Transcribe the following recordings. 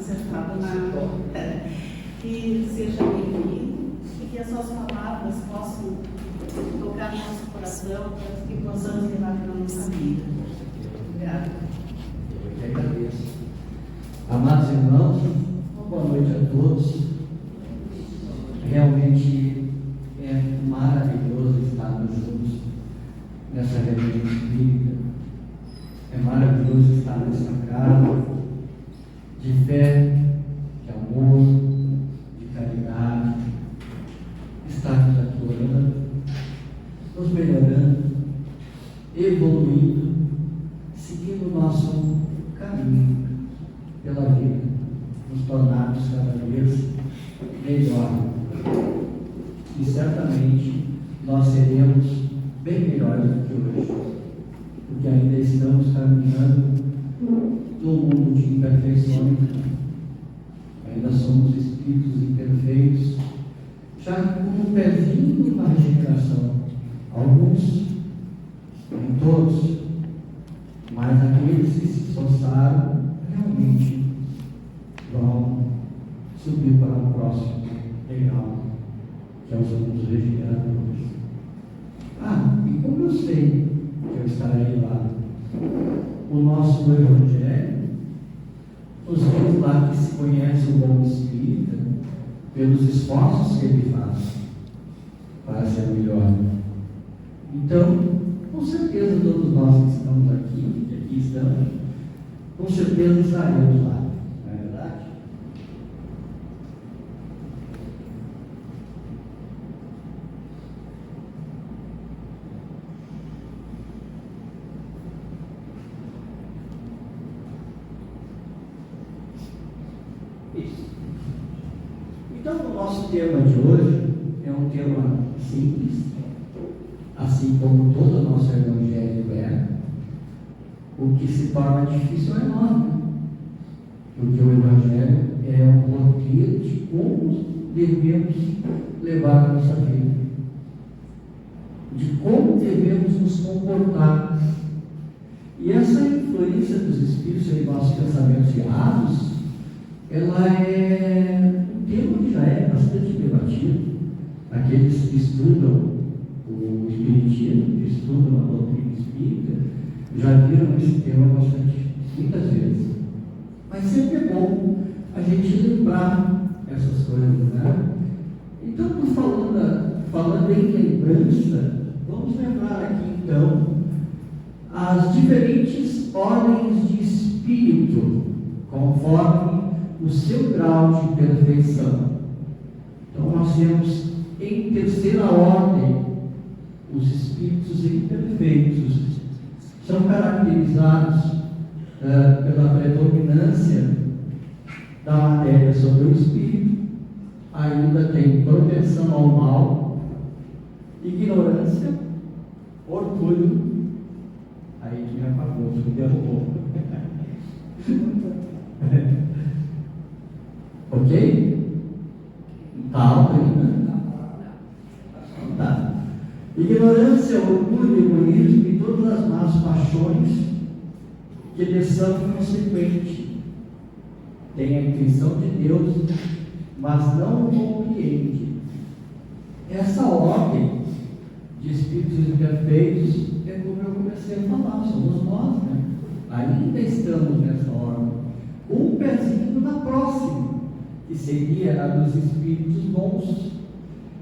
acertado na... E seja bem-vindo e que as suas palavras possam tocar no nosso coração para que possamos levar para a nossa vida. Obrigada. Eu que agradeço. Amados irmãos, uma boa noite a todos. Realmente é maravilhoso estarmos juntos nessa reunião espírita. É maravilhoso estar nessa casa de fé, de amor, de caridade. Estarmos aqui orando, nos melhorando, evoluindo, seguindo o nosso caminho pela vida, nos tornarmos cada vez melhor. E certamente nós seremos bem melhores do que hoje, porque ainda estamos caminhando no mundo de imperfeições, ainda somos espíritos imperfeitos, já com um pezinho na regeneração, alguns, nem todos, mas aqueles que se esforçaram realmente vão subir para o próximo degrau, que é os mundos regeneradores. E como eu sei que eu estarei lá, o nosso Evangelho nos diz lá que se conhece o bom espírita pelos esforços que ele faz para ser melhor. Então, com certeza todos nós que estamos aqui, que aqui estamos, com certeza estaremos lá, não é verdade? Isso. Então, o nosso tema de hoje é um tema simples, assim como todo o nosso Evangelho é. O que se torna difícil é nós, né? Porque o Evangelho é um roteiro de como devemos levar a nossa vida, de como devemos nos comportar. E essa influência dos Espíritos em nossos pensamentos errados, ela é um tema que já é bastante debatido. Aqueles que estudam o Espiritismo, que estudam a doutrina espírita, já viram esse tema muitas vezes. Mas sempre é bom a gente lembrar essas coisas, né? Então, falando em lembrança, vamos lembrar aqui então as diferentes ordens de espírito, conforme o seu grau de perfeição. Então, nós temos em terceira ordem os espíritos imperfeitos. São caracterizados pela predominância da matéria sobre o espírito, ainda tem propensão ao mal, ignorância, orgulho. Aí que me apagou, me derrubou. Ok? Está alto ainda? Tá. Ignorância, orgulho, egoísmo e todas as más paixões que lhes são consequentes. Tem a intuição de Deus, mas não o compreende. Essa ordem de espíritos imperfeitos é como eu comecei a falar, somos nós, né? Ainda estamos nessa ordem. Um pezinho na próxima, que seria a dos espíritos bons.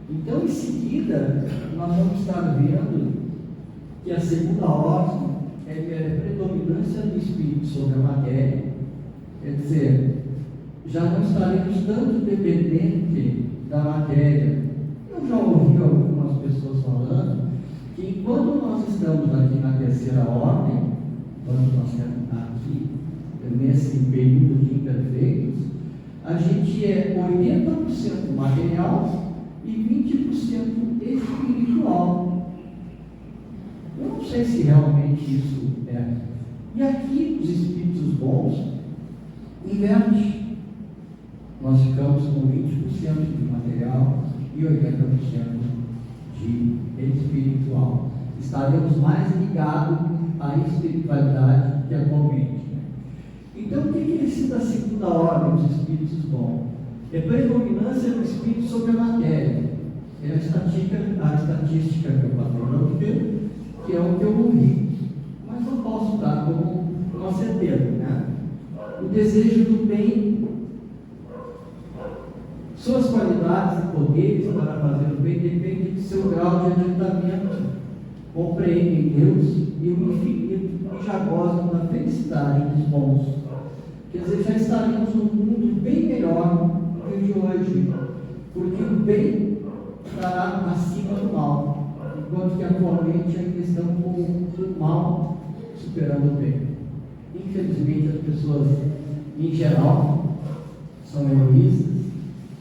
Então, em seguida, nós vamos estar vendo que a segunda ordem é a predominância do espírito sobre a matéria. Quer dizer, já não estaremos tanto dependentes da matéria. Eu já ouvi algumas pessoas falando que enquanto nós estamos aqui na terceira ordem, quando nós estamos aqui, nesse período de imperfeitos, a gente é 80% material e 20% espiritual. Eu não sei se realmente isso é. E aqui os espíritos bons inverte. Nós ficamos com 20% de material e 80% de espiritual. Estaremos mais ligados à espiritualidade que atualmente. Então, o que é esse da segunda ordem dos espíritos bons? É predominância do espírito sobre a matéria. É a estatística que eu falei para você, que é o que eu ouvi. Mas não posso dar como uma certeza, né? O desejo do bem, suas qualidades e poderes para fazer o bem dependem do seu grau de adiantamento. Compreendem Deus e o infinito e já gozam da felicidade dos bons. Quer dizer, já estaremos num mundo bem melhor do que o de hoje, porque o bem estará acima do mal, enquanto que atualmente ainda estão com o mal superando o bem. Infelizmente, as pessoas, em geral, são egoístas,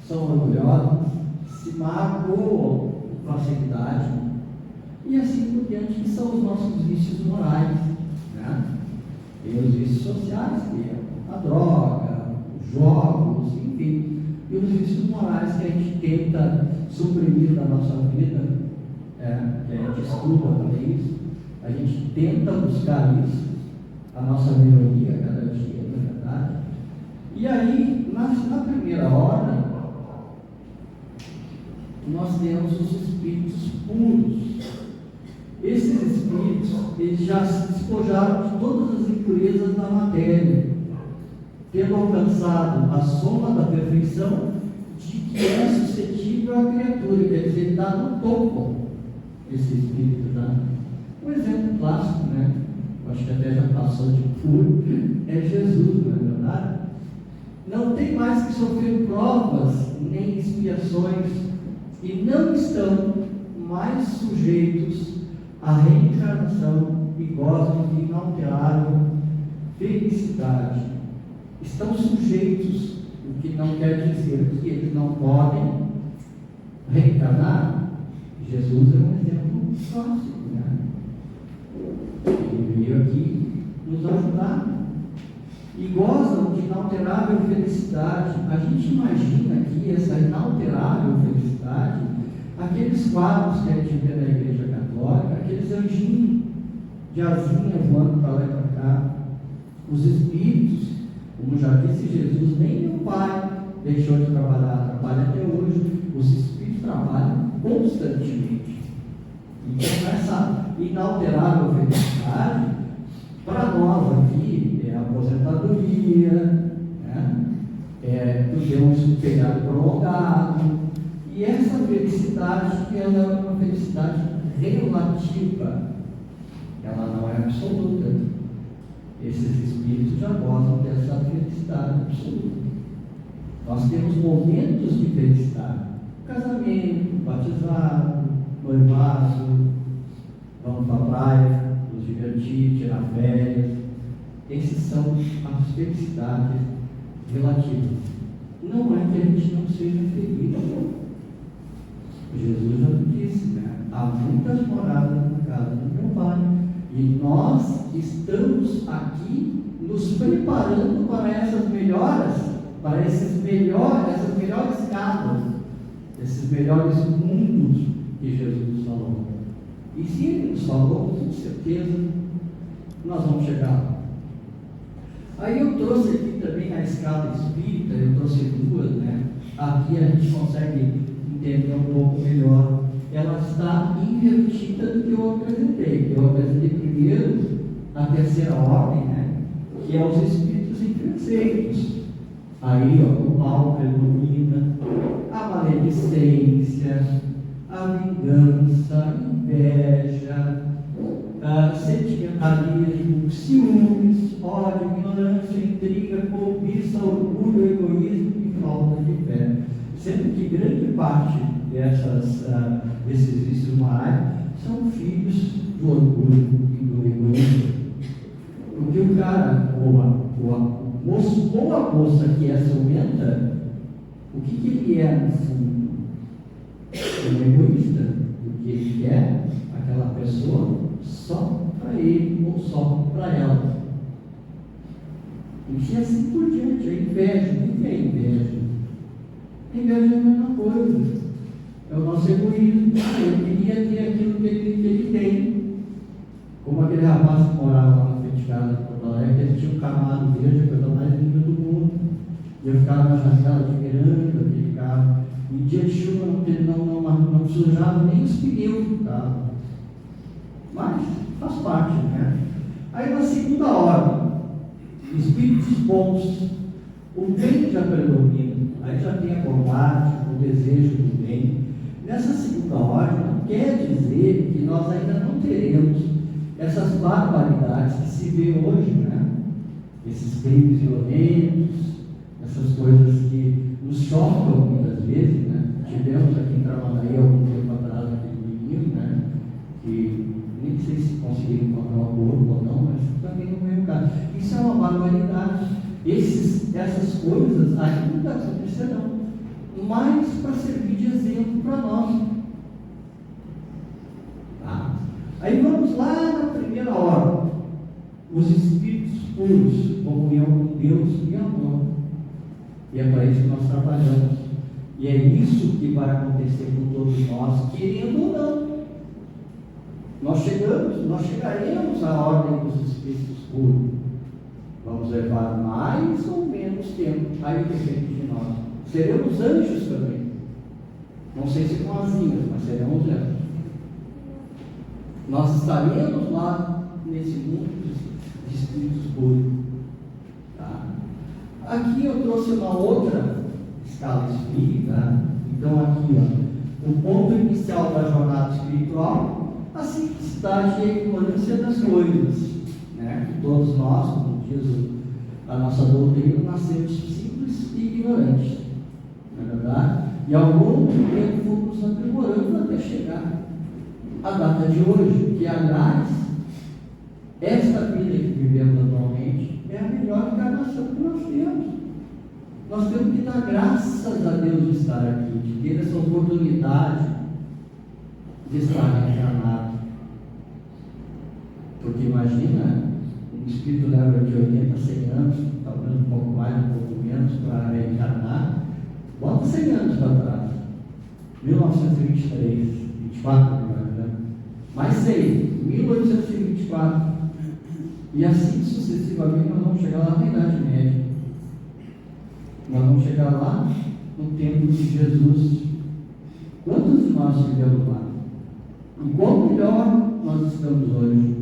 são orgulhosas, se magoam com facilidade, e assim por diante, que são os nossos vícios morais, né? Tem os vícios sociais, que é a droga, os jogos, enfim, e os vícios morais que a gente tenta suprimir da nossa vida, que a gente estuda para isso, a gente tenta buscar isso, a nossa melhoria cada dia, na verdade. E aí, na primeira ordem, nós temos os espíritos puros. Esses espíritos, eles já se despojaram de todas as impurezas da matéria, tendo alcançado a soma da perfeição de que é suscetível à criatura, quer dizer, ele está no topo, esse espírito, tá? Um exemplo clássico, né? Acho que até já passou de puro, é Jesus, não é verdade? Não tem mais que sofrer provas nem expiações e não estão mais sujeitos à reencarnação e gozam de inalterável felicidade. Estão sujeitos, o que não quer dizer que eles não podem reencarnar. Jesus é um exemplo clássico, né? Ele veio aqui nos ajudar e gozam de inalterável felicidade. A gente imagina aqui essa inalterável felicidade, aqueles quadros que a gente vê na Igreja Católica, aqueles anjinhos de asinha voando para lá e para cá, os espíritos, como já disse Jesus, nem o Pai deixou de trabalhar, trabalha até hoje. Os espíritos trabalham constantemente. Então, essa inalterável felicidade, para nós aqui, é a aposentadoria, né? Ter um feriado prolongado, e essa felicidade, ela é uma felicidade relativa, ela não é absoluta. Esses espíritos já gozam dessa felicidade absoluta. Nós temos momentos de felicidade: casamento, batizado, noivado, vamos para a praia, nos divertir, tirar férias. Esses são as felicidades relativas. Não é que a gente não seja feliz. Jesus já disse, né? Há muitas moradas na casa do meu Pai. E nós estamos aqui nos preparando para essas melhoras, para essas melhores casas, esses melhores mundos que Jesus nos falou. E se Ele nos falou, com certeza nós vamos chegar lá. Aí eu trouxe aqui também a escala espírita, eu trouxe duas, né? Aqui a gente consegue entender um pouco melhor. Ela está invertida do que eu apresentei. Eu apresentei primeiro a terceira ordem, né? Que é os espíritos imperfeitos. Aí, o mal predomina, a maledicência, a vingança, a inveja, sentimentalismo, ciúmes, ódio, ignorância, intriga, cobiça, orgulho, egoísmo e falta de fé. Sendo que grande parte desses vícios morais são filhos do orgulho e do egoísmo. Porque o cara, o moço ou a moça que é ciumenta, o que ele é no fundo? É um egoísta, porque ele quer aquela pessoa só para ele ou só para ela. E assim por diante, a inveja. O que é inveja? A inveja é a mesma coisa. É o nosso egoísmo. Eu queria ter aquilo que ele tem. Como aquele rapaz que morava lá na frente de casa, por lá Alegre, eles tinham um Camaro verde, a coisa mais linda do mundo. Eu ficava na janela admirando aquele carro. Em dia de chuva não sujava nem os pneus do carro. Mas faz parte, né? Aí na segunda ordem, espíritos bons, o bem já predomina. Aí já tem a bondade, o desejo do bem. Nessa segunda ordem, não quer dizer que nós ainda não teremos essas barbaridades que se vê hoje, né? Esses crimes violentos, essas coisas que nos chocam muitas vezes, né? Tivemos aqui em Tramandaí algum tempo atrás aquele menino, né? Que nem sei se conseguiram encontrar o corpo ou não, mas também não veio o caso. Isso é uma barbaridade. Essas coisas ainda acontecerão, mas para servir de exemplo para nós. Tá? Aí vamos lá na primeira ordem, os espíritos puros, comunhão com Deus e amor. E é para isso que nós trabalhamos. E é isso que vai acontecer com todos nós, querendo ou não. Nós chegaremos à ordem dos espíritos puros. Vamos levar mais ou menos tempo, aí depende de nós. Seremos anjos também. Não sei se com asinhas, mas seremos anjos. Nós estaremos lá nesse mundo de espíritos puros. Tá? Aqui eu trouxe uma outra escala espírita. Então aqui, ó, o ponto inicial da jornada espiritual, a simplicidade e a ignorância das coisas, né? Que todos nós, como diz a nossa doutrina, nascemos simples e ignorantes, não é verdade? E ao longo do tempo fomos aprimorando até chegar à data de hoje, que aliás, esta vida que vivemos atualmente é a melhor encarnação que nós temos. Nós temos que dar graças a Deus de estar aqui, de ter essa oportunidade de estar encarnado. Porque imagina, um espírito leva de 80 a 100 anos, talvez um pouco mais, um pouco menos, para reencarnar. Bota 100 anos para trás. 1923, 24, né? Mais 100, 1824. E assim sucessivamente nós vamos chegar lá na Idade Média. Nós vamos chegar lá no tempo de Jesus. Quantos de nós chegamos lá? E quão melhor nós estamos hoje?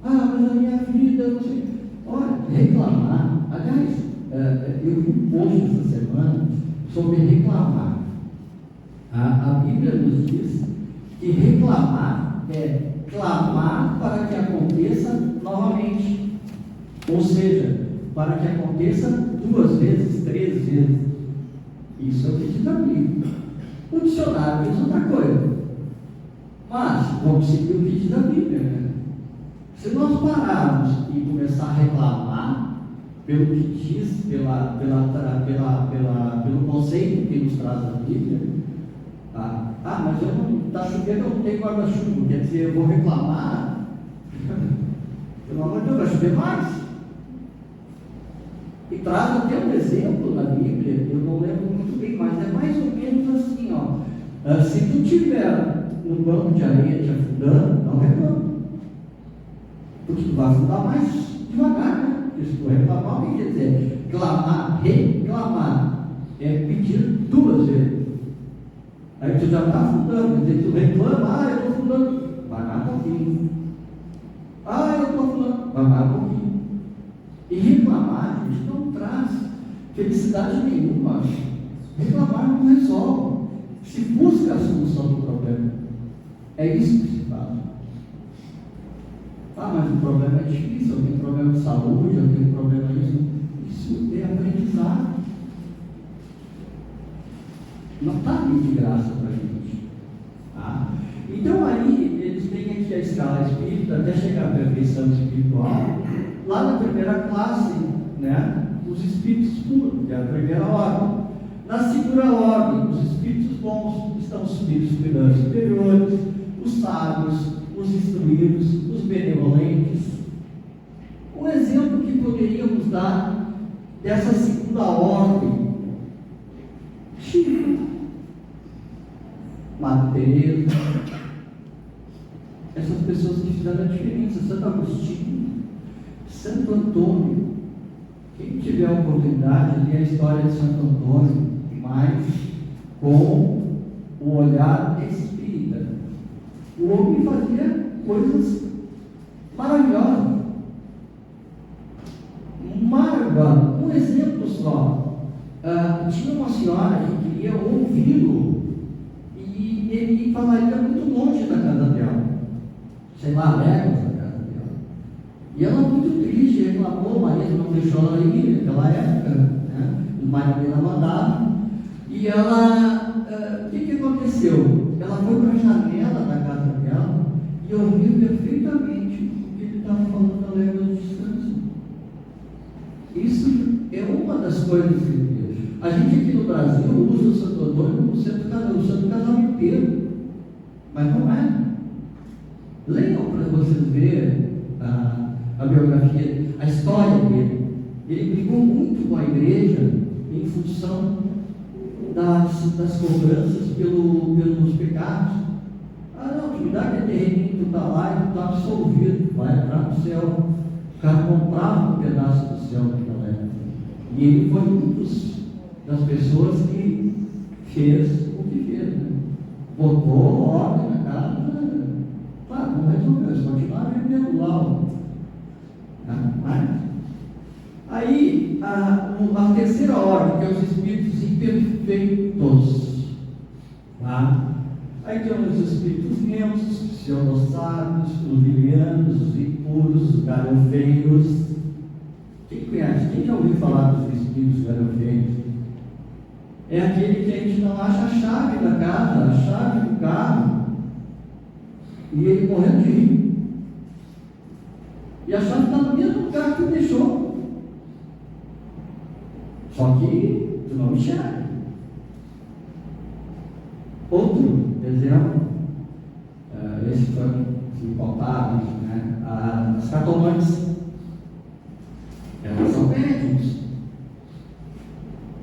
Ah, mas a minha vida, não sei. Olha, reclamar. Aliás, eu vi um post essa semana sobre reclamar. A Bíblia nos diz que reclamar é clamar para que aconteça novamente. Ou seja, para que aconteça 2 vezes, 3 vezes. Isso é o que diz a Bíblia. O dicionário diz outra coisa. Mas vamos seguir o que diz a Bíblia, né? Se nós pararmos e começar a reclamar pelo que diz, pelo conceito que nos traz a Bíblia, mas está chovendo, eu não tenho guarda-chuva, quer dizer, eu vou reclamar, pelo amor de Deus, vai chover mais. E traz até um exemplo na Bíblia, eu não lembro muito bem, mas é mais ou menos assim, ó. Se tu estiver no banco de areia te afundando, não reclama. Porque tu vai afundar mais devagar, né? Porque se tu reclamar, o que quer dizer? Clamar, reclamar, é pedir 2 vezes. Aí tu já está afundando, quer dizer, tu reclama, eu estou afundando, vai mais um pouquinho. Eu estou afundando, vai mais um pouquinho. E reclamar, gente, não traz felicidade nenhuma. Reclamar não resolve. Se busca a solução do problema. É isso que se faz. Mas o problema é difícil, eu tenho problema de saúde, eu tenho problema disso. Isso é aprendizado. Não está ali de graça para a gente. Tá? Então aí, eles têm aqui a escala espírita até chegar à perfeição espiritual. Lá na primeira classe, né, os espíritos puros, que é a primeira ordem. Na segunda ordem, os espíritos bons, estão os espíritos superiores, os sábios, os instruídos, os benevolentes. Um exemplo que poderíamos dar dessa segunda ordem: Chico, Madre Teresa, essas pessoas que fizeram a diferença, Santo Agostinho, Santo Antônio. Quem tiver a oportunidade, lê a história de Santo Antônio, mas com o olhar espírita. O homem fazia coisas maravilhosas. Maravilhoso. Um exemplo só. Tinha uma senhora que queria ouvi-lo e ele falaria muito longe da casa dela, sei lá, léguas da casa dela. E ela muito triste, reclamou, o marido não deixou ela ir naquela época, né? O marido dela mandava. E ela, o que aconteceu? Ela foi para a janela da casa dela e ouviu perfeitamente o que ele estava falando da légua do descanso. Isso é uma das coisas que a gente aqui no Brasil usa o Santo Antônio como o santo casamento, mas não é. Leiam para vocês verem a biografia, a história dele. Ele brigou muito com a igreja em função das cobranças pelos pecados. Não, me dá aquele terreno, tu está lá e tu está absolvido, vai entrar no céu. O cara comprava um pedaço do céu naquela época. E ele foi um das pessoas que fez o que fez, né? Botou ordem na casa, claro, não resolveu, eles continuaram vendendo lá. Mas, aí, a terceira ordem, que é os espíritos imperfeitos. Tá? Aí temos os espíritos neutros, os pseudo-sábios, os livianos, os impuros, os galhofeiros. Quem conhece? Quem já ouviu falar dos espíritos galhofeiros? É aquele que a gente não acha a chave da casa, a chave do carro, e ele morreu de rir. E a chave está no mesmo lugar que ele deixou. Só que tu não enxerga. Outro exemplo, esse foi impalpável, né? As cartomantes. Elas são médiums,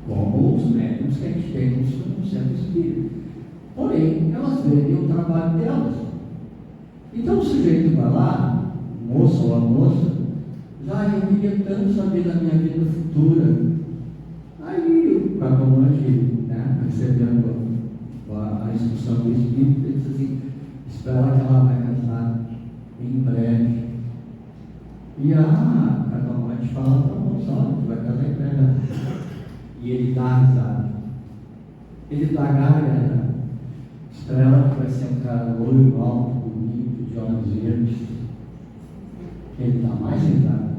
como os médiums que a gente tem no centro espírita. Porém, elas vendem o trabalho delas. Então o sujeito vai lá, o moço ou a moça, eu queria tanto saber da minha vida futura. Aí o cartomante, né, recebendo a instrução do espírito, ele diz assim: espera que ela vai casar em breve. E a cartomante fala para o moço: olha, tu vai casar em breve. E ele dá risada. Ele dá garra. Estrela que vai ser um cara loiro, alto, bonito, de olhos verdes. Ele dá mais risada.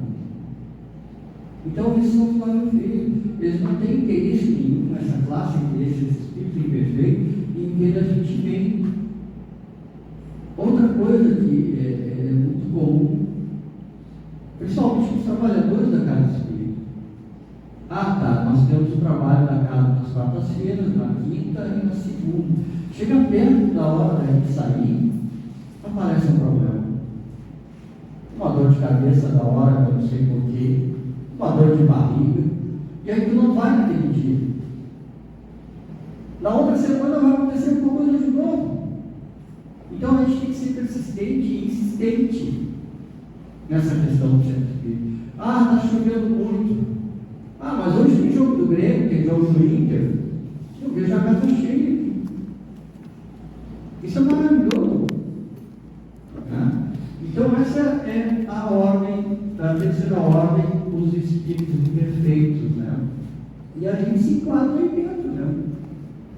Então eles são feios. Eles não têm interesse nenhum nessa classe, interesse desse espírito imperfeito, em que a gente vem. Outra coisa que é muito comum, principalmente os trabalhadores da casa espírita. Nós temos o trabalho da casa nas quartas-feiras, na quinta e na segunda. Chega perto da hora da gente sair, aparece um problema. Uma dor de cabeça da hora, eu não sei porquê, uma dor de barriga, e aí tu não vai naquele dia. Na outra semana vai acontecer alguma coisa de novo. Então a gente tem que ser persistente e insistente nessa questão do centro espírita. Está chovendo muito. Mas hoje tem jogo do Grêmio, tem jogo do Inter. Eu vejo a casa cheia. Isso é maravilhoso. Então essa é a ordem, a terceira ordem, os espíritos imperfeitos, né? E a gente se enquadra aí dentro, né?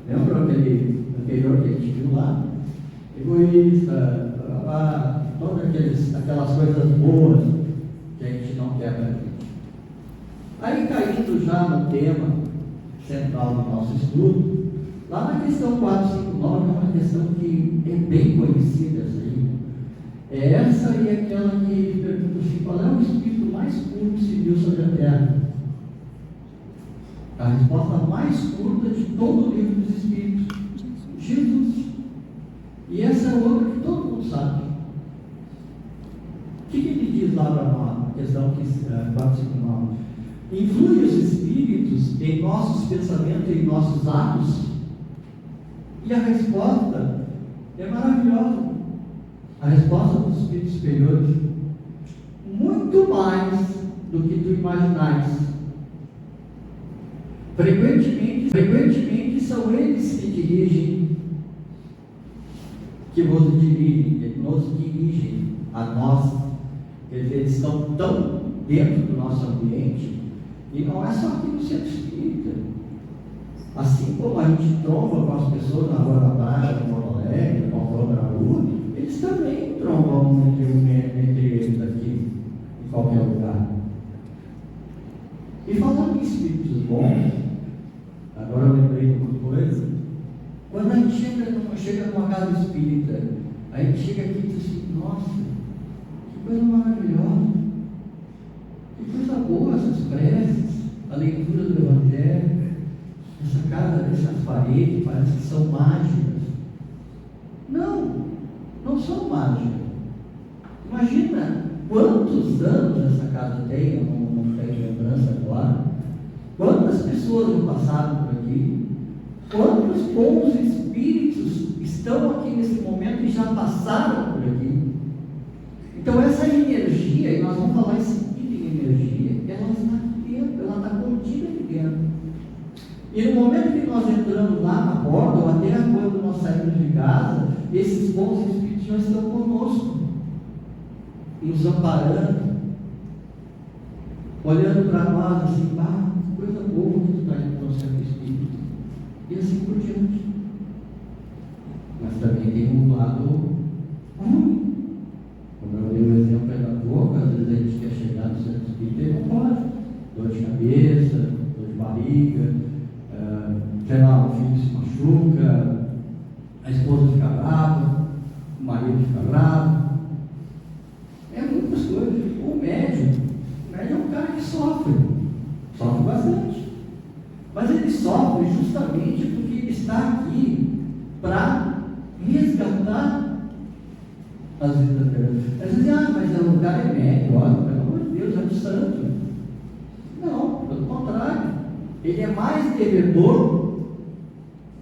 Lembra aquele anterior que a gente viu lá? Egoísta, todas aquelas coisas boas que a gente não quer para gente. Aí, caindo já no tema central do nosso estudo, lá na questão 459, é uma questão que é bem conhecida essa aí. É essa e aquela que pergunta assim: qual é o espírito mais puro que se viu sobre a Terra? A resposta mais curta de todo o livro dos Espíritos: Jesus. E essa é outra que todo mundo sabe. O que ele diz lá para nós, na questão 459? Influi os espíritos em nossos pensamentos, em nossos atos? E a resposta é maravilhosa. A resposta dos espíritos superiores: muito mais do que tu imaginais. Frequentemente são eles que dirigem, que nos dirigem a nós. Quer dizer, eles estão tão dentro do nosso ambiente, e não é só aqui no centro espírita. Assim como a gente tromba com as pessoas na rua da praia, no Porto Alegre, com a rua da rua, eles também trombam entre eles aqui, em qualquer lugar. E falando em espíritos bons, agora eu lembrei de uma coisa. Quando a gente chega numa casa espírita, a gente chega aqui e diz assim: nossa, que coisa maravilhosa, que coisa boa essas preces, a leitura do Evangelho, essa casa, essas paredes, parece que são mágicas. Não são mágicas. Imagina quantos anos essa casa tem, eu não tenho lembrança agora. Quantas pessoas já passaram por aqui? Quantos bons espíritos estão aqui nesse momento e já passaram por aqui? Então essa energia, e nós vamos falar em seguida em energia, ela está aqui dentro, ela está contida aqui dentro. E no momento que nós entramos lá na porta, ou até quando nós saímos de casa, esses bons espíritos já estão conosco, nos amparando, olhando para nós assim: ah, coisa boa que tu está indo para o centro espírita, e assim por diante. Mas também tem um lado ruim. Como eu dei o exemplo aí da boca, às vezes a gente quer chegar no centro espírita e não pode. Dor de cabeça, dor de barriga, sei lá, o filho se machuca, a esposa fica brava, o marido fica bravo. É muitas coisas. O médium é um cara que sofre bastante. Mas ele sofre justamente porque ele está aqui para resgatar as vidas dele. Às vezes, mas o cara é médium, olha, pelo amor de Deus, é um santo. Não, pelo contrário. Ele é mais devedor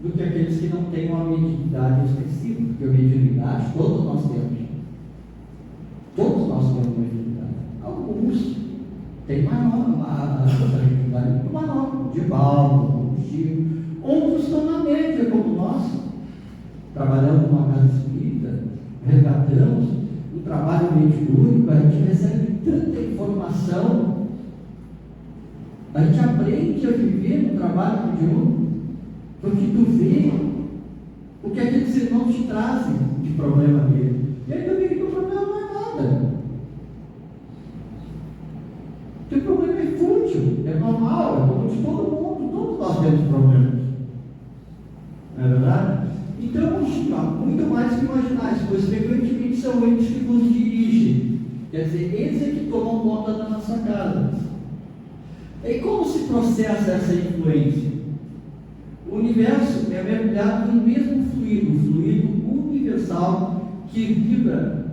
do que aqueles que não têm uma mediunidade expressiva, porque a mediunidade todos nós temos. Todos nós temos mediunidade. Alguns têm maior, uma mediunidade muito maior, de Paulo, de Chico. Outros estão na média, como nós. Trabalhamos numa casa espírita, resgatamos um trabalho mediúnico, a gente recebe tanta informação, a gente aprende a viver no trabalho mediúnico, porque tu vê o que aqueles irmãos te trazem de problema dele. E aí tu vê que o problema não é nada. O teu problema é fútil, é normal, é como de todo mundo, todos nós temos problemas. Não é verdade? Então, muito mais que imaginar, pois frequentemente são eles que nos dirigem. Quer dizer, eles é que tomam conta da nossa casa. E como se processa essa influência? O universo é mergulhado no mesmo fluido, o fluido universal que vibra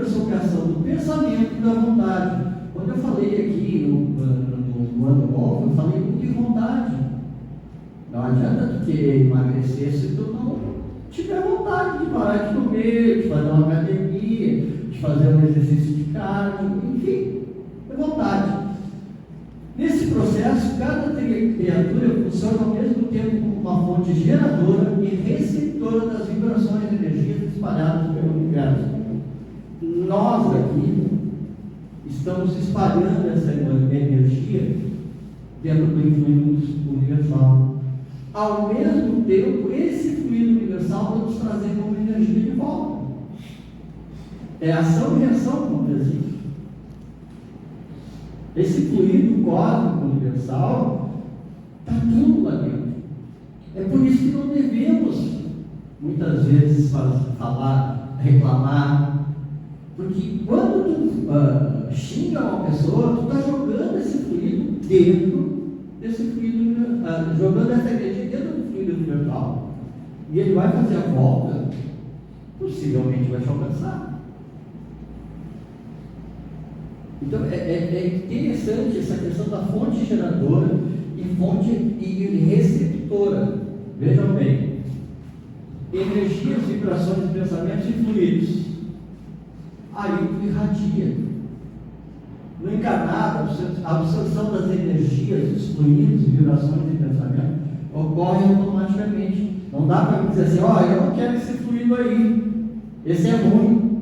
sobre a ação do pensamento e da vontade. Quando eu falei aqui no ano novo, eu falei muito de vontade. Não adianta tu querer emagrecer se tu não tiver vontade de parar de comer, de fazer uma academia, de fazer um exercício de cardio, enfim, é vontade. Nesse processo, cada criatura funciona ao mesmo tempo como uma fonte geradora e receptora das vibrações e energias espalhadas pelo universo. Nós aqui estamos espalhando essa energia dentro do fluido universal. Ao mesmo tempo, esse fluido universal vai nos trazer como energia de volta. É ação e reação, como dizia. Esse fluido cósmico universal está tudo lá dentro. É por isso que não devemos, muitas vezes, falar, reclamar, porque quando tu xinga uma pessoa, tu está jogando esse fluido dentro desse fluido, jogando essa energia dentro do fluido universal. E ele vai fazer a volta, possivelmente vai te alcançar. Então é interessante essa questão da fonte geradora e fonte e receptora. Vejam bem, energias, vibrações, pensamentos e fluidos. Aí tu irradia. No encarnado, no centro a absorção das energias, dos fluidos, vibrações de pensamento, ocorre automaticamente. Não dá para dizer assim, ó, eu não quero esse fluido aí, esse é ruim.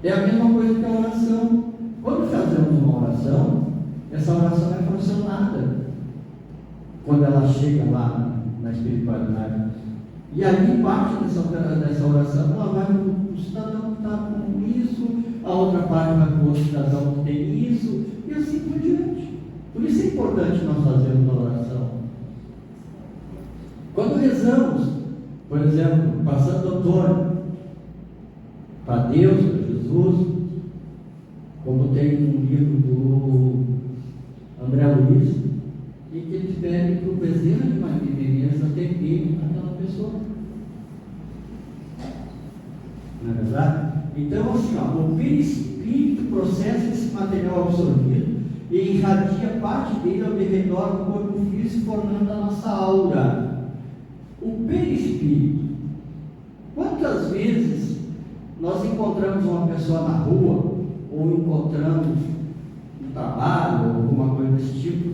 É a mesma coisa que a oração. Quando fazemos uma oração, essa oração é funcionada. Quando ela chega lá na espiritualidade. E ali parte dessa oração, ela vai para o cidadão que está com isso, a outra parte vai para o outro cidadão que tem isso, e assim por diante. Por isso é importante nós fazermos a oração. Quando rezamos, por exemplo, passando doutor para Deus, para Jesus, como tem um livro do André Luiz, e que ele pede para o bezerro de Maria atender aquela pessoa. Não é verdade? Então, assim, ó, o perispírito processa esse material absorvido e irradia parte dele ao redor do corpo físico, formando a nossa aura. O perispírito. Quantas vezes nós encontramos uma pessoa na rua, ou encontramos no trabalho, ou alguma coisa desse tipo,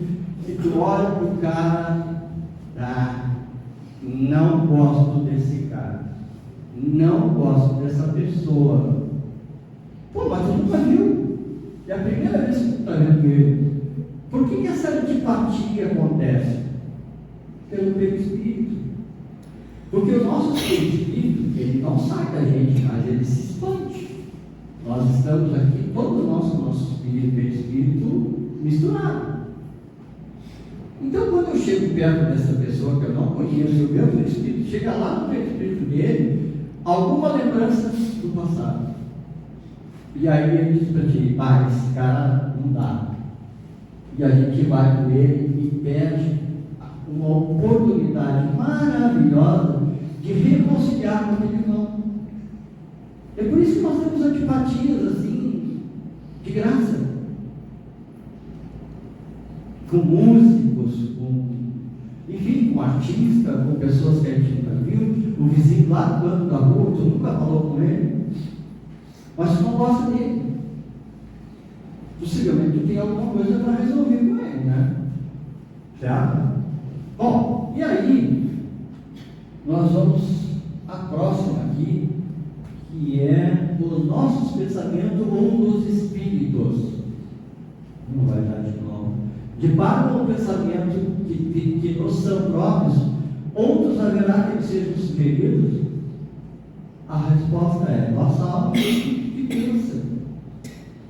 e tu olha para o cara, não gosto desse cara, não gosto dessa pessoa. Pô, mas tu nunca viu? É a primeira vez que tu está vendo ele. Por que essa antipatia acontece? Pelo perispírito. Porque o nosso perispírito, ele não sai da gente, mas ele se expande. Nós estamos aqui, todo o nosso espírito e perispírito misturado. Então, quando eu chego perto dessa pessoa que eu não conheço, o meu perispírito chega lá no perispírito dele, alguma lembrança do passado. E aí ele diz para ti, esse cara não dá. E a gente vai com ele e perde uma oportunidade maravilhosa de reconciliar com aquele irmão. É por isso que nós temos antipatias assim, de graça. Com músicos, com artistas, com pessoas que a gente nunca viu, o vizinho lá do canto da rua, tu nunca falou com ele, mas tu não gosta dele. Possivelmente tu tem alguma coisa para resolver com ele, né? Certo? Bom, e aí, nós vamos à próxima aqui, que é os nossos pensamentos ou dos espíritos. Não vai dar de novo. De par com o pensamento que nos são próprios, outros haverá que sejam sugeridos? A resposta é: nossa alma que pensa.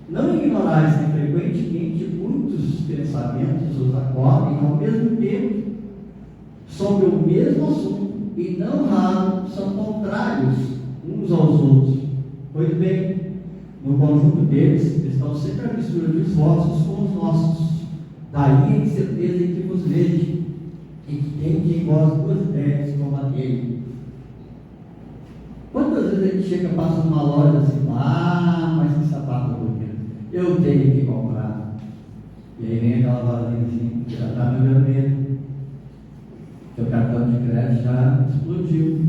Não ignorais que frequentemente muitos pensamentos os acordem ao mesmo tempo sobre o mesmo assunto e não raro são contrários uns aos outros. Pois bem, no conjunto deles estão sempre a mistura dos vossos com os nossos. Daí a incerteza em que vos vejo, e que tem em vós duas ideias como a dele. Quantas vezes a gente chega, passa numa loja assim, mas que sapato bonito, eu tenho que comprar. E aí vem aquela vazinha assim, já está no vermelho, teu cartão de crédito já explodiu.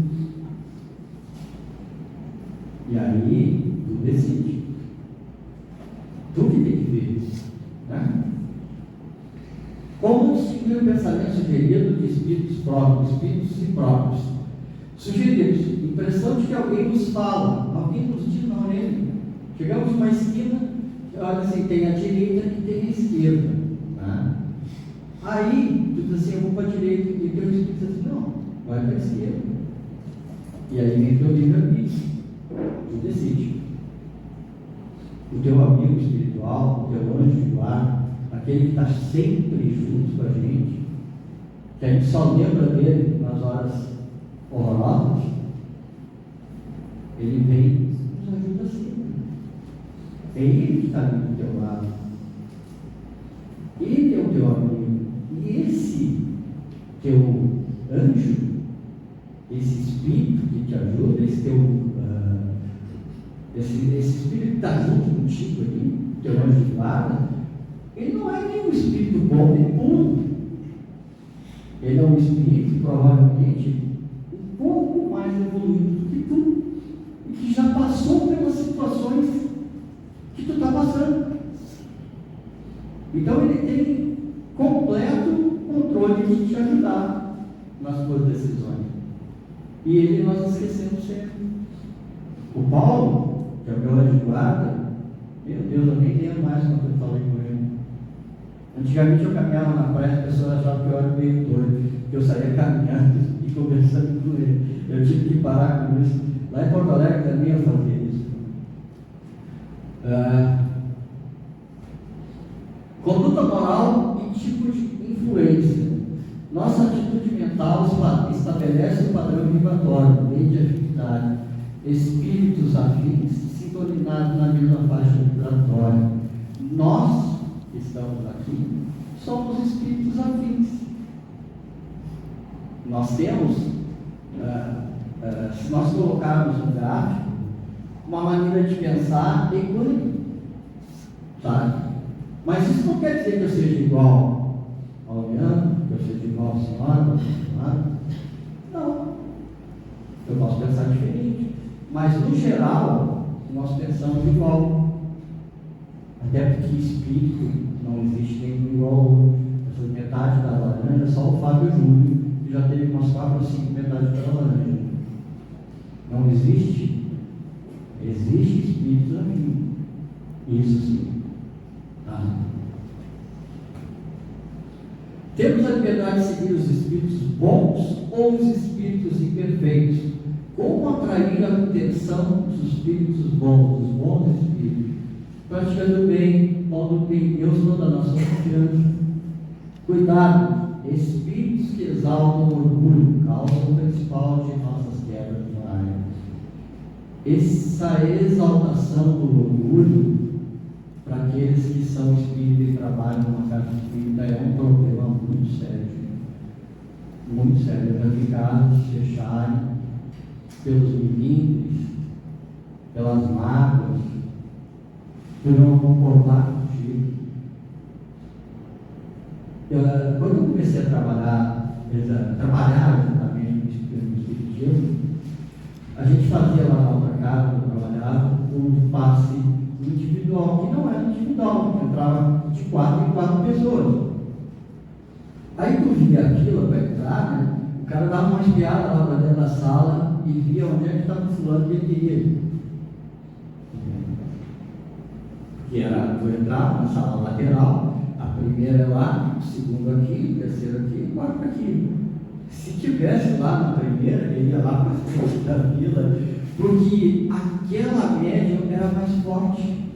E aí, tu decide. Tu que tem que ver, né? Como distinguir o pensamento sugerido de espíritos próprios, espíritos impróprios? Sugeridos, impressão de que alguém nos fala, alguém nos diz na orelha. Chegamos numa esquina, olha assim, tem a direita e tem a esquerda. Né? Aí, tu diz assim, eu vou para a direita, e teu espírito diz assim, não, vai para a esquerda. E aí vem teu livre-arbítrio, tu decide. O teu amigo espiritual, o teu anjo de guarda, aquele que está sempre junto com a gente, que a gente só lembra dele nas horas horrorosas, ele vem e nos ajuda sempre. É ele que está ali do teu lado. Ele é o teu amigo. E esse teu anjo, esse espírito que te ajuda, esse teu esse espírito que está junto contigo ali, teu anjo de guarda, ele não é nem um espírito bom nem puro. Ele é um espírito provavelmente um pouco mais evoluído do que tu, e que já passou pelas situações que tu está passando. Então ele tem completo controle de te ajudar nas tuas decisões. E ele nós esquecemos sempre. O Paulo, que é o meu anjo de guarda, meu Deus, eu nem lembro mais quando eu falei com ele. Antigamente eu caminhava na praia, as pessoas achavam que eu era meio doido, que eu saía caminhando e conversando com ele. Eu tive que parar com isso. Lá em Porto Alegre também eu fazia isso. Conduta moral e tipo de influência. Nossa atitude mental estabelece o padrão vibratório, lei de afinidade. Espíritos afins sintonizados na mesma faixa vibratória. Nós que estamos aqui somos espíritos afins. Nós temos, se nós colocarmos no gráfico, uma maneira de pensar equânime, sabe? Mas isso não quer dizer que eu seja igual ao Leandro, que eu seja igual ao senhora, não. Eu posso pensar diferente. Mas, no geral, nós pensamos igual. Até porque espírito não existe nenhum igual ao outro. Essa metade da laranja, só o Fábio Júnior, que já teve umas 4 ou 5 metades da laranja. Não existe. Existe espírito aqui. Isso sim. Tá? Temos a liberdade de seguir os espíritos bons ou os espíritos imperfeitos. Como atrair a atenção dos espíritos bons, dos bons espíritos? Praticando o bem, pondo bem Deus toda a nossa confiança. Cuidado, espíritos que exaltam o orgulho, causa principal de nossas quebras morais. Essa exaltação do orgulho, para aqueles que são espíritos e trabalham numa casa espírita, é um problema muito sério. Muito sério. É ficar se fecharem pelos milímetros, pelas mágoas, por não concordar contigo. Quando eu comecei a trabalhar exatamente no Espiritismo, a gente fazia lá na outra casa, eu trabalhava, um passe individual, que não era individual, entrava de 4 em 4 pessoas. Aí tu via aquilo para entrar, né? O cara dava uma espiada lá para dentro da sala e via onde é que estava o fulano que ele queria ir. Que era, tu entrava na sala lateral, a primeira é lá, o segundo aqui, o terceiro aqui, o quarto aqui. Se tivesse lá na primeira, ele ia lá para as coisas da vila, porque aquela médium era mais forte.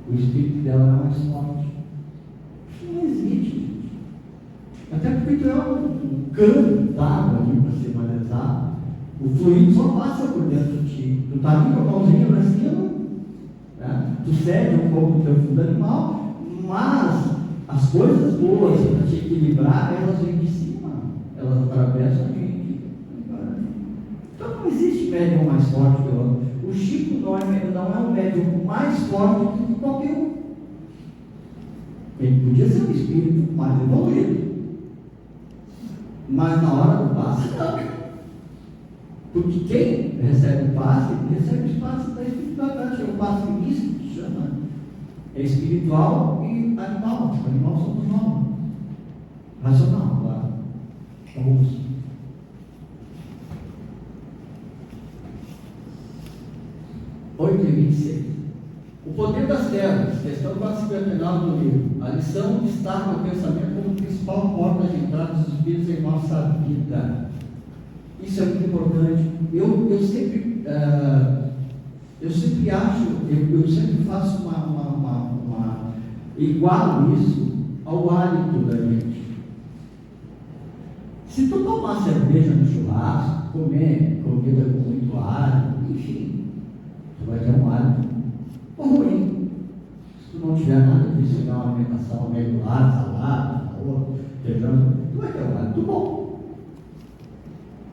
O espírito dela era mais forte. Isso não existe, gente. Até porque tu é um cano d'água ali para ser mais exato. O fluido só passa por dentro de ti. Tu está ali com a mãozinha para cima, né? Tu cede um pouco do teu fundo animal, mas as coisas boas para te equilibrar, elas vêm de cima, elas atravessam a gente. Então não existe médium mais forte que o outro. O Chico não é um médium mais forte do que qualquer um. Ele podia ser um espírito mais evoluído, mas na hora do passe não. Porque quem recebe o passe, recebe o passe da espiritualidade, é o passe místico que chama. É espiritual e animal. Animal somos nós. Racional, claro. Vamos. Oito e 26. O poder das trevas, questão 459 do livro. A lição está no pensamento como principal porta de entrada dos espíritos em nossa vida. Isso é muito importante. Eu sempre acho, eu sempre faço igualo isso ao hálito da gente. Se tu tomar cerveja no churrasco, comer comida com muito hálito, enfim, tu vai ter um hálito ruim. Se tu não tiver nada disso, tiver uma alimentação regular, salada, feijão, tu vai ter um hálito bom.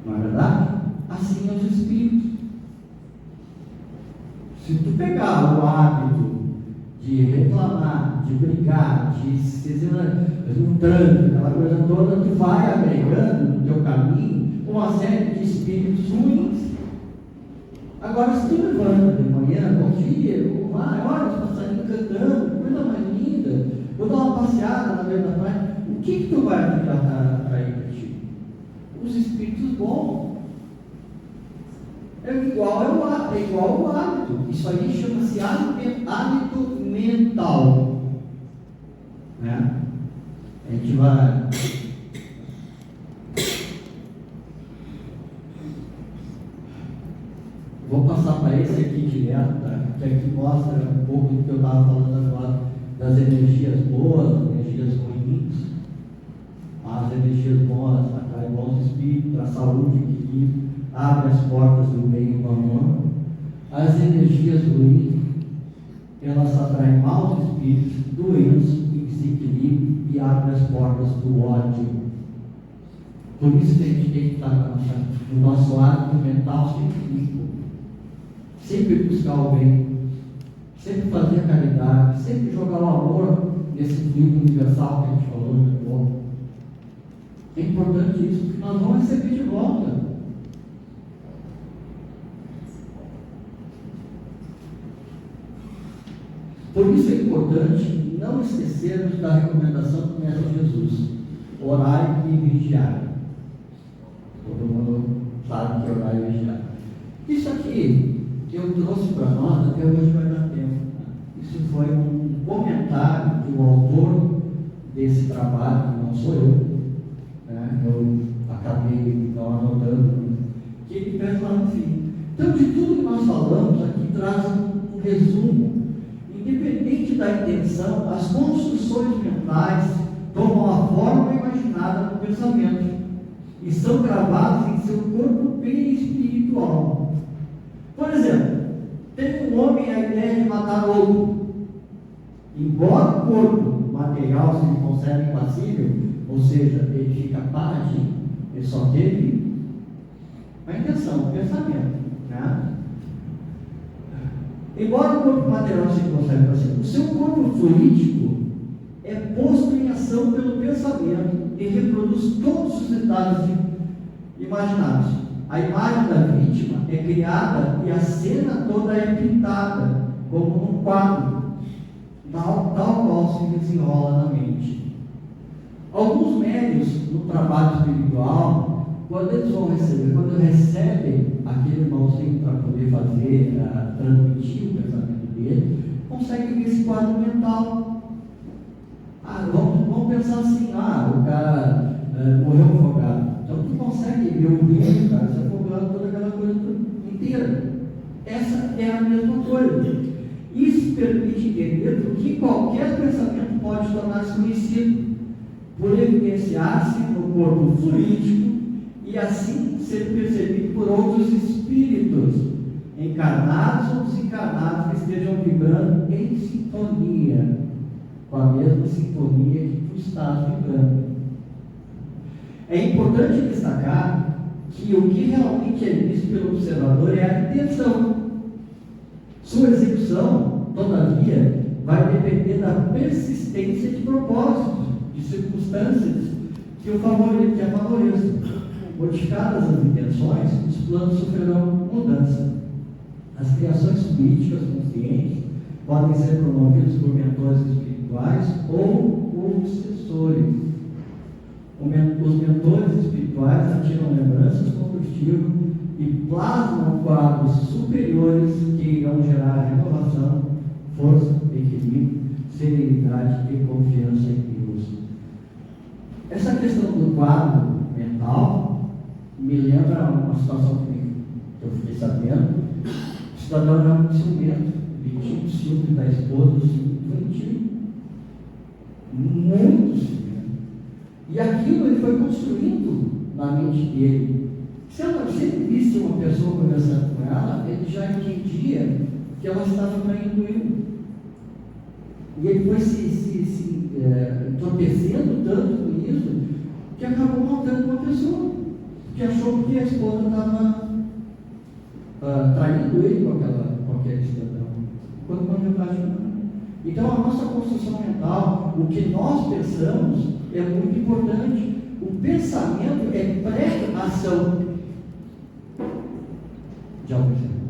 Não é verdade? Assim é os espíritos. Se tu pegar o hábito de reclamar, de brigar, de ser um trânsito, aquela coisa toda, tu vai agregando no teu caminho uma série de espíritos ruins. Agora, se tu levanta de manhã, bom dia, olha os passarinhos cantando, coisa mais linda, Vou dar uma passeada na beira da praia. O que tu vai atrair para ti? Os espíritos bons. É igual ao hábito. Isso aí chama-se hábito mental. Né? A gente vai. Vou passar para esse aqui direto, tá? Que aqui mostra um pouco do que eu estava falando agora, das energias boas, das energias ruins. As energias boas atraem bons espíritos, a saúde, o equilíbrio, abre as portas do bem e do amor. As energias ruins, elas atraem maus espíritos, doenças, desequilíbrio e abrem as portas do ódio. Por isso que a gente tem que estar no nosso hábito mental sempre limpo. Sempre buscar o bem, sempre fazer a caridade, sempre jogar o amor nesse fluido universal que a gente falou de novo. É importante isso, porque nós vamos receber de volta. Por isso é importante não esquecermos da recomendação do Mestre Jesus: orai e vigiai. Todo mundo sabe que é orar e vigiar. Isso aqui eu trouxe para nós, até hoje vai dar tempo. Isso foi um comentário do autor desse trabalho, que não sou eu, né? Eu acabei então anotando, que ele fez lá no fim. Então, de tudo que nós falamos, aqui traz um resumo. Independente da intenção, as construções mentais tomam a forma imaginada no pensamento e são gravadas em seu corpo perispiritual. Por exemplo, tem um homem a ideia de matar outro. Embora o corpo material se conserve impassível, ou seja, ele fica paradinho, ele só teve a intenção, o pensamento, né? Embora o corpo material se conserve impassível, o seu corpo fluídico é posto em ação pelo pensamento e reproduz todos os detalhes imaginados. A imagem da vítima é criada e a cena toda é pintada, como num quadro, tal qual se desenrola na mente. Alguns médios, no trabalho espiritual, quando recebem aquele irmãozinho para poder transmitir o pensamento dele, conseguem ver esse quadro mental. Vamos pensar assim: o cara morreu afogado. Então tu consegue ver o rio, cara, se afogando, toda aquela coisa inteira. Essa é a mesma coisa. Isso permite entender que qualquer pensamento pode tornar-se conhecido, por evidenciar-se no corpo fluídico e assim ser percebido por outros espíritos, encarnados ou desencarnados, que estejam vibrando em sintonia, com a mesma sintonia que tu estás vibrando. É importante destacar que o que realmente é visto pelo observador é a intenção. Sua execução, todavia, vai depender da persistência de propósitos, de circunstâncias que a favoreçam. Modificadas as intenções, os planos sofrerão mudança. As criações políticas conscientes podem ser promovidas por mentores espirituais ou obsessores. Os mentores espirituais atiram lembranças, combustível e plasmam quadros superiores que irão gerar renovação, força, equilíbrio, serenidade e confiança em Deus. Essa questão do quadro mental me lembra uma situação que eu fiquei sabendo. O cidadão era muito ciumento, ele tinha um ciúme da esposa, um ciúme doentio, muito ciumento. E aquilo ele foi construindo na mente dele. Se ele visse uma pessoa conversando com ela, ele já entendia que ela estava traindo ele. E ele foi se entorpecendo tanto com isso, que acabou matando uma pessoa, que achou que a esposa estava traindo ele com aquele cidadão, quando na verdade não. Então a nossa construção mental, o que nós pensamos, é muito importante. O pensamento é pré-ação. Já percebeu?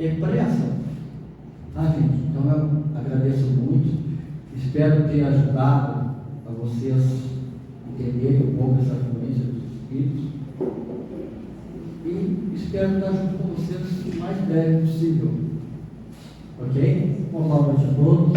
É pré-ação. Gente, então eu agradeço muito. Espero ter ajudado a vocês entenderem um pouco essa fluência dos Espíritos. E espero estar junto com vocês o mais breve possível. Ok? Uma boa noite a todos.